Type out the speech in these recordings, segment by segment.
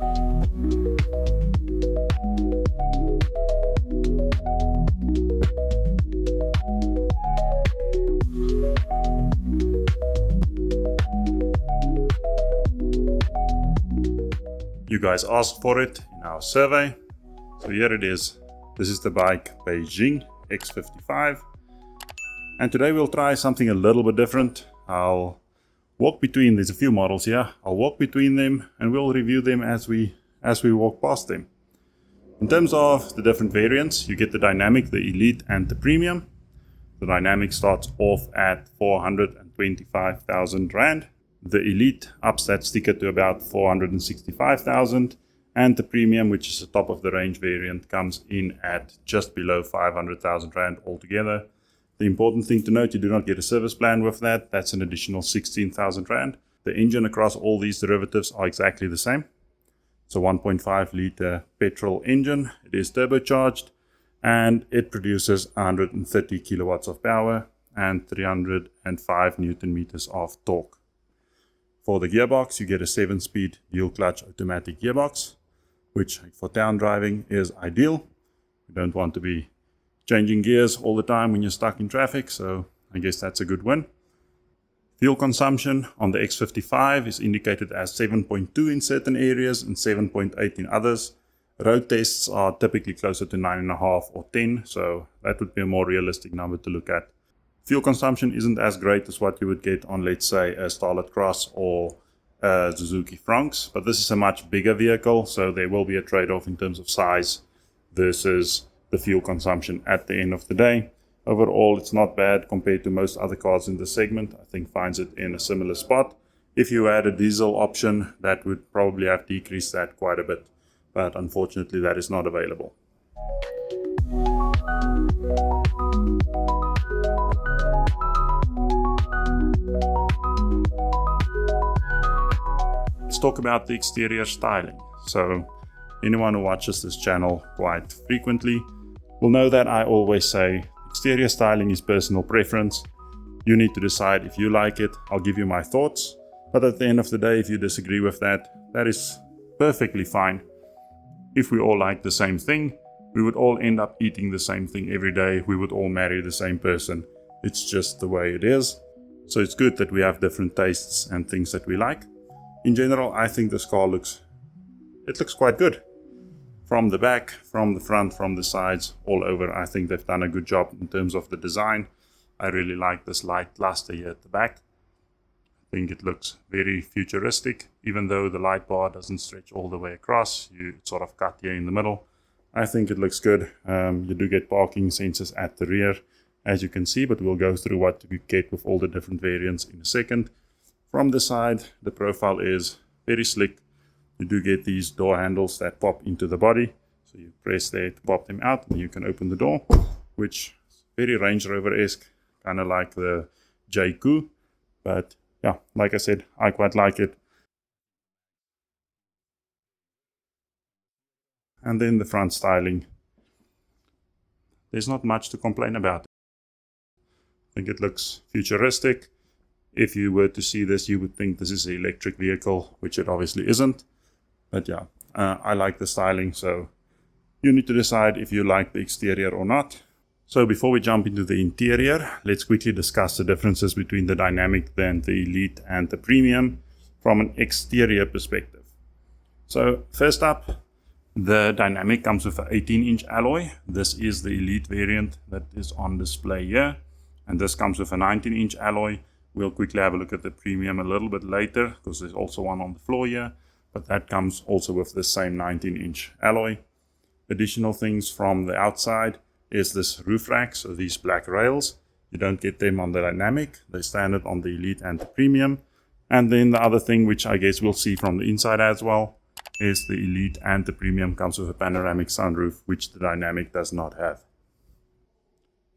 You guys asked for it in our survey, so here it is. This is the BAIC Beijing X55, and today we'll try something a little bit different. I'll walk between, there's a few models here, I'll walk between them and we'll review them as we walk past them. In terms of the different variants, you get the Dynamic, the Elite and the Premium. The Dynamic starts off at 425,000 Rand. The Elite ups that sticker to about 465,000, and the Premium, which is the top of the range variant, comes in at just below 500,000 Rand altogether. The important thing to note, you do not get a service plan with that. That's an additional 16,000 Rand. The engine across all these derivatives are exactly the same. It's a 1.5 litre petrol engine. It is turbocharged and it produces 130 kilowatts of power and 305 Newton meters of torque. For the gearbox, you get a 7-speed dual clutch automatic gearbox, which for town driving is ideal. You don't want to be changing gears all the time when you're stuck in traffic, so I guess that's a good win. Fuel consumption on the X55 is indicated as 7.2 in certain areas and 7.8 in others. Road tests are typically closer to 9.5 or 10, so that would be a more realistic number to look at. Fuel consumption isn't as great as what you would get on, let's say, a Starlet Cross or a Suzuki Franx, but this is a much bigger vehicle, so there will be a trade-off in terms of size versus the fuel consumption at the end of the day. Overall, it's not bad compared to most other cars in the segment. I think finds it in a similar spot. If you had a diesel option, that would probably have decreased that quite a bit, but unfortunately that is not available. Let's talk about the exterior styling. So anyone who watches this channel quite frequently will know that I always say exterior styling is personal preference. You need to decide if you like it. I'll give you my thoughts, but at the end of the day, if you disagree with that, that is perfectly fine. If we all like the same thing, we would all end up eating the same thing every day. We would all marry the same person. It's just the way it is. So it's good that we have different tastes and things that we like. In general, I think this car looks quite good. From the back, from the front, from the sides, all over, I think they've done a good job in terms of the design. I really like this light cluster here at the back. I think it looks very futuristic, even though the light bar doesn't stretch all the way across. You sort of cut here in the middle. I think it looks good. You do get parking sensors at the rear, as you can see, but we'll go through what you get with all the different variants in a second. From the side, the profile is very slick. You do get these door handles that pop into the body. So you press there to pop them out and you can open the door, which is very Range Rover-esque, kind of like the JQ. But yeah, like I said, I quite like it. And then the front styling. There's not much to complain about. I think it looks futuristic. If you were to see this, you would think this is an electric vehicle, which it obviously isn't. But yeah, I like the styling, so you need to decide if you like the exterior or not. So before we jump into the interior, let's quickly discuss the differences between the Dynamic, then the Elite and the Premium from an exterior perspective. So first up, the Dynamic comes with an 18-inch alloy. This is the Elite variant that is on display here, and this comes with a 19-inch alloy. We'll quickly have a look at the Premium a little bit later, because there's also one on the floor here, but that comes also with the same 19-inch alloy. Additional things from the outside is this roof rack, so these black rails. You don't get them on the Dynamic. They're standard on the Elite and the Premium. And then the other thing, which I guess we'll see from the inside as well, is the Elite and the Premium comes with a panoramic sunroof, which the Dynamic does not have.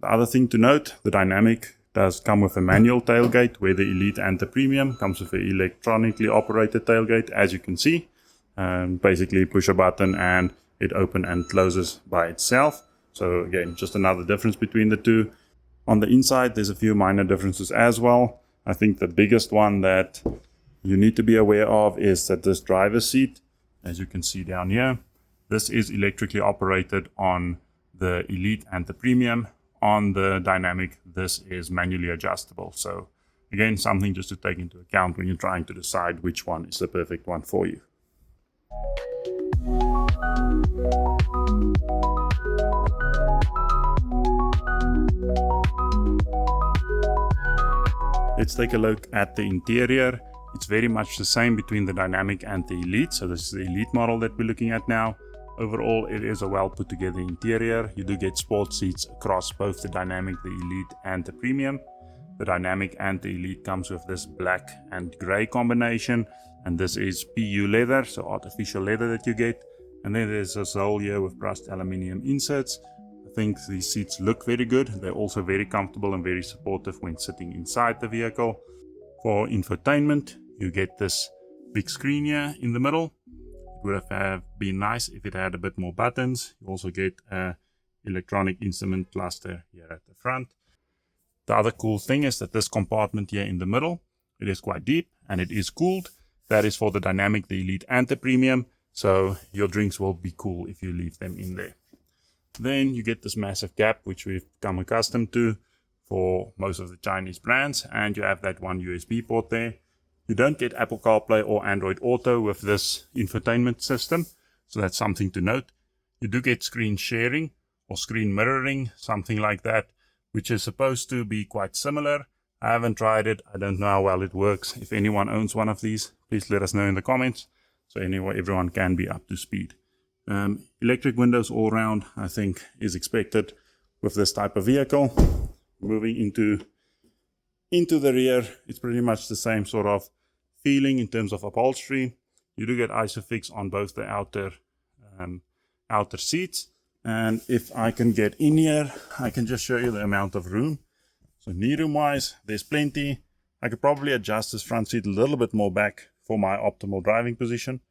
The other thing to note, the Dynamic does come with a manual tailgate, where the Elite and the Premium comes with an electronically operated tailgate, as you can see. Basically push a button and it opens and closes by itself. So again, just another difference between the two. On the inside, there's a few minor differences as well. I think the biggest one that you need to be aware of is that this driver's seat as you can see down here. This is electrically operated on the Elite and the Premium. On the Dynamic, this is manually adjustable. So again, something just to take into account when you're trying to decide which one is the perfect one for you. Let's take a look at the interior. It's very much the same between the Dynamic and the Elite. So this is the Elite model that we're looking at now. Overall, it is a well put together interior. You do get sport seats across both the Dynamic, the Elite and the Premium. The Dynamic and the Elite comes with this black and grey combination. And this is PU leather, so artificial leather that you get. And then there's a sole here with brushed aluminium inserts. I think these seats look very good. They're also very comfortable and very supportive when sitting inside the vehicle. For infotainment, you get this big screen here in the middle. It would have been nice if it had a bit more buttons. You also get an electronic instrument cluster here at the front. The other cool thing is that this compartment here in the middle, it is quite deep and it is cooled. That is for the Dynamic, the Elite and the Premium. So your drinks will be cool if you leave them in there. Then you get this massive gap, which we've become accustomed to for most of the Chinese brands. And you have that one USB port there. You don't get Apple CarPlay or Android Auto with this infotainment system. So that's something to note. You do get screen sharing or screen mirroring, something like that, which is supposed to be quite similar. I haven't tried it. I don't know how well it works. If anyone owns one of these, please let us know in the comments. So anyway, everyone can be up to speed. Electric windows all round, I think, is expected with this type of vehicle. Moving into the rear, it's pretty much the same sort of feeling in terms of upholstery. You do get ISOFIX on both the outer seats. And if I can get in here, I can just show you the amount of room. So knee room wise, there's plenty. I could probably adjust this front seat a little bit more back for my optimal driving position.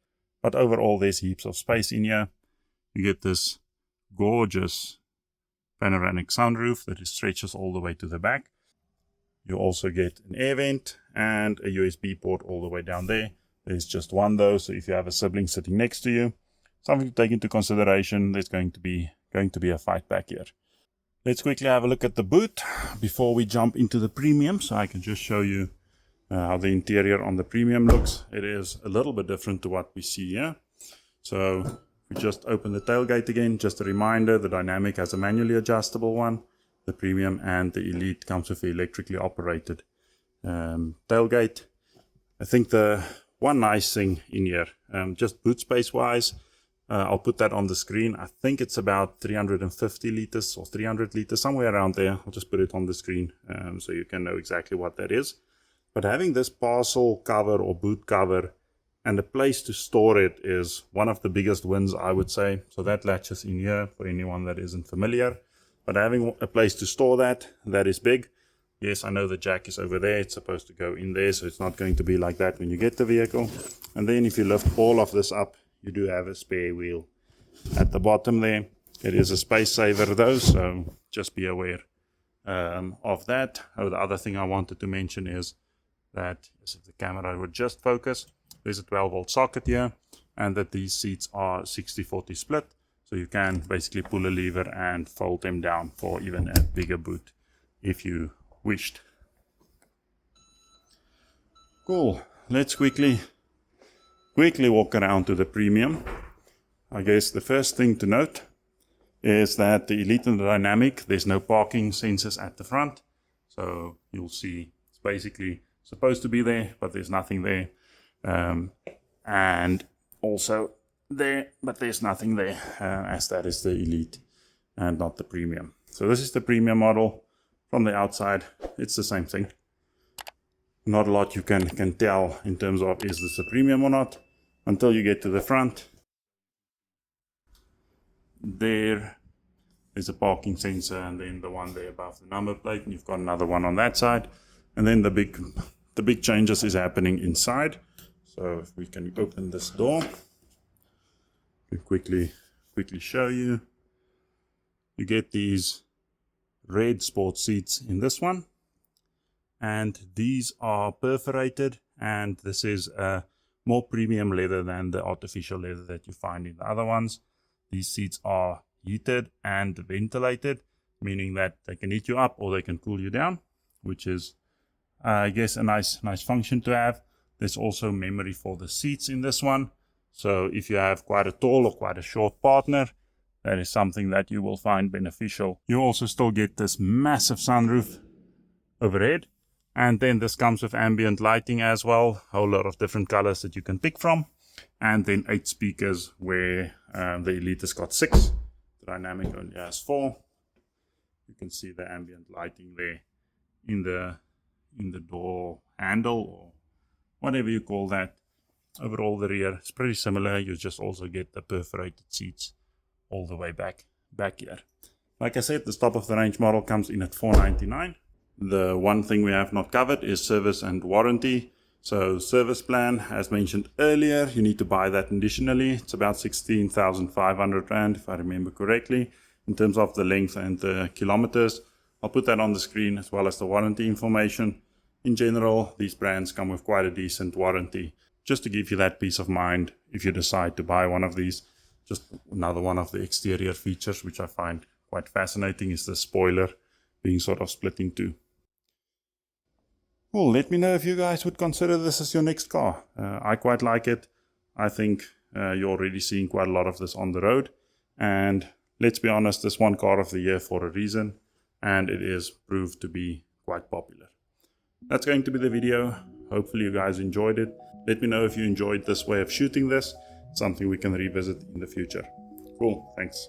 But overall, there's heaps of space in here. You get this gorgeous panoramic sunroof that stretches all the way to the back. You also get an air vent and a USB port all the way down there. There's just one though, so if you have a sibling sitting next to you, something to take into consideration. There's going to be a fight back here. Let's quickly have a look at the boot before we jump into the Premium, so I can just show you how the interior on the Premium looks. It is a little bit different to what we see here. So we just open the tailgate again. Just a reminder, the Dynamic has a manually adjustable one. The Premium and the Elite comes with the electrically operated tailgate. I think the one nice thing in here, just boot space wise, I'll put that on the screen. I think it's about 350 liters or 300 liters, somewhere around there. I'll just put it on the screen so you can know exactly what that is. But having this parcel cover or boot cover and a place to store it is one of the biggest wins, I would say. So that latches in here for anyone that isn't familiar. But having a place to store that is big. Yes, I know the jack is over there. It's supposed to go in there, so it's not going to be like that when you get the vehicle. And then if you lift all of this up, you do have a spare wheel at the bottom there. It is a space saver though, so just be aware of that. Oh, the other thing I wanted to mention is that, if the camera would just focus, there's a 12-volt socket here, and that these seats are 60-40 split, so you can basically pull a lever and fold them down for even a bigger boot if you wished. Cool. Let's quickly walk around to the Premium. I guess the first thing to note is that the Elite and the Dynamic, there's no parking sensors at the front, so you'll see it's basically supposed to be there, but there's nothing there, and also there, but there's nothing there, as that is the Elite and not the Premium. So this is the Premium model. From the outside, it's the same thing. Not a lot you can tell in terms of is this a Premium or not until you get to the front. There is a parking sensor, and then the one there above the number plate, and you've got another one on that side. And then the big changes is happening inside. So if we can open this door, we quickly show you. You get these red sport seats in this one, and these are perforated, and this is a more premium leather than the artificial leather that you find in the other ones. These seats are heated and ventilated, meaning that they can heat you up or they can cool you down, which is, I guess, a nice function to have. There's also memory for the seats in this one. So if you have quite a tall or quite a short partner, that is something that you will find beneficial. You also still get this massive sunroof overhead. And then this comes with ambient lighting as well. A whole lot of different colors that you can pick from. And then 8 speakers where the Elite has got 6. The Dynamic only has 4. You can see the ambient lighting there in the door handle or whatever you call that. Overall, the rear is pretty similar. You just also get the perforated seats all the way back here. Like I said, this top of the range model comes in at $499. The one thing we have not covered is service and warranty. So service plan, as mentioned earlier, you need to buy that additionally. It's about 16,500 Rand, if I remember correctly, in terms of the length and the kilometers. I'll put that on the screen as well as the warranty information. In general, these brands come with quite a decent warranty, just to give you that peace of mind if you decide to buy one of these. Just another one of the exterior features which I find quite fascinating is the spoiler being sort of split in two. Well, let me know if you guys would consider this as your next car. I quite like it. I think you're already seeing quite a lot of this on the road. And let's be honest, this won Car of the Year for a reason. And it is proved to be quite popular. That's going to be the video. Hopefully you guys enjoyed it. Let me know if you enjoyed this way of shooting this. It's something we can revisit in the future. Cool, thanks.